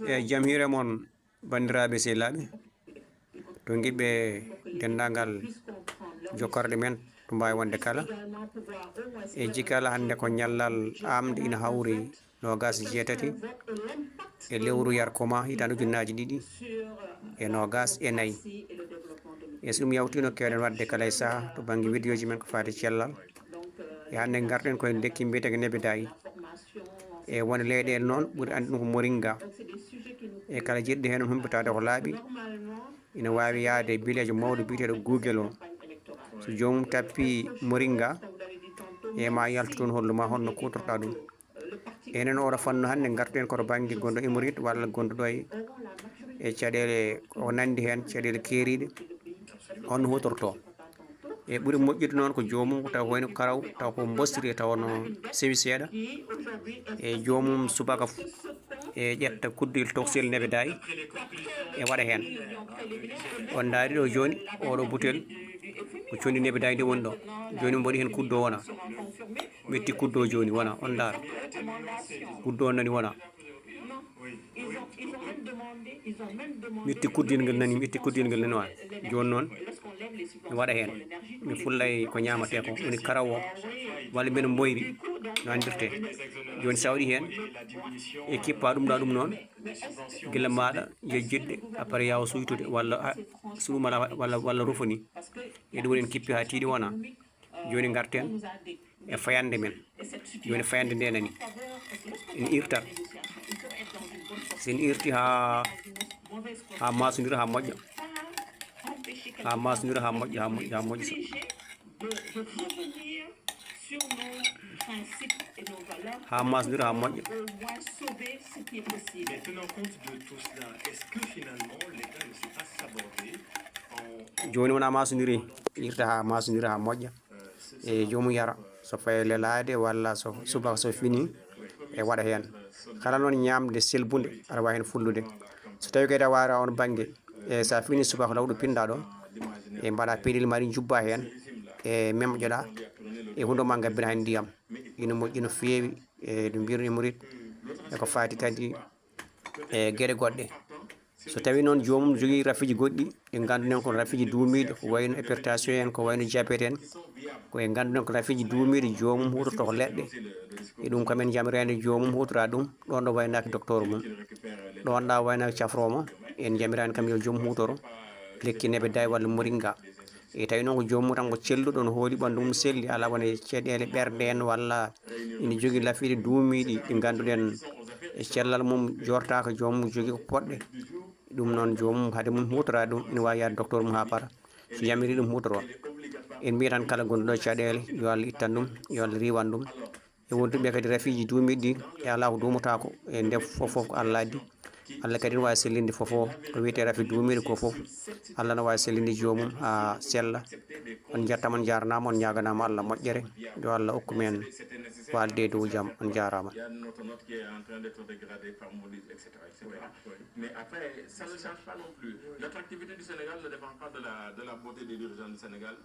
Jam hiire mon bandiraɓe sehilaɓe to giɓɓe dendagal jokkorɗe men to mbawi wonde kala jikala hande ko ñallal amde ina hawri nogas jeetati e lewru yarkomaa hitande ujunnaje ɗiɗi e nogas e nayyi so ɗum yawtino kewɗen wadde kala e saaha to banggue vidéo ji men ko fati cellal hande garɗen koye lekki mbiyeteko nebedayi woni leyɗele noon ɓuuri andi ɗum ko moringa kala jiɗɗo hen humpitade ko laaɓi ina wawi yaade bilejo mawɗo biteɗo Google o so jomum tappi moringa ma yaltu toon holluma holno kutorta ɗum enen oɗo fannu hande gartuɗen koto banggue gonɗo hémorroïde walla gonɗo e caɗele ko nandi hen caɗele keeriɗe honno hutorto ɓuuri moƴƴude noon ko jomum taw wayno karaw taw ko bostiri taw no sewi seeɗa jomum subaka ƴetta kudduyel toksel nebedayi waɗa hen on daari ɗo joni oɗo butel ko condi nebedayi ndi woni ɗo joni mbaɗi hen kuddo wona metti kuddo joni wona on daara kuddo on nani wona metti kuddiyel ngel nani metti kuddiyel ngel nani wona joni noon mi waɗa hen mi fullay ko ñamate ko woni karaw o walla mbiɗa moyri no andirte joni sa waɗi hen kippa ɗum ɗa ɗum noon guila maɗa yo jiɗɗe après yawa suytude walla suumala walla rufani ɗum woni en kippi ha tiiɗi wona joni garten e fayande men joni fayande nde nani en irtat sen irti ha masodira ha moƴƴa ha masodira ha moƴƴa ha moƴƴa ha masodira ha moƴƴa joni wona masodiri irta ha masodira ha moƴƴa jomum yara so faye lelade walla so subaka so fini waɗa hen kala noon ñamde selbude aɗa wawi hen fullude so tawi kadi a wara on banggue sa fini subaka lawɗo pinɗa ɗo mbaɗa peɗel maɗa jubba hen memƴoɗa hunde ma gabbina hen ndiyam ina moƴƴi no fewi no mbino hémorroïde ko fati kadi gueɗe goɗɗe so tawi noon jomum jogui rafiji goɗɗi ɗi ganduɗen ko rafiji duumiɗi ko wayno hypertension en ko wayno diabète en koye ganduɗen ko rafiji duumiɗi jomum hutorto ko leɗɗe ɗum kamen jamirede jomum hutora ɗum ɗon ɗo waynaki docteur mum ɗon ɗa waynaki cafromo en jamirani kam yo jomum hutoro lekki nebedayi walla moringa tawi noon ko jomum tan ko celluɗo no hooli ɓandu mum selli ala wona caɗele ɓerde en walla ina jogui lafiɗi duumiɗi ɗi ganduɗen cellal mum jortaka jomum jogui ko poɗɗe ɗum noon jomum haade mum hutora ɗum ina wawi yaade docteur mum ha paara so yamiri ɗum hutoro en mbiya tan kala gonɗo caɗele yo Allah ittan ɗum yo Allah riwan ɗum wonduɓe kadi rafiji duumiɗi ɗi ala ko duumatako nde foof ko Allah addi Allah kadi ne wawi sellinde fofo ko wiyete rafi duumiɗi ko foof Allah ne wawi sellinde jomum ha sella on jettama on jarnama on ñaganama Allah moƴƴere yo Allah hokku men walde e dow jaam on jarama. Mais après, ça ne change pas non plus. L'attractivité du Sénégal ne dépend pas de la beauté des dirigeants du Sénégal.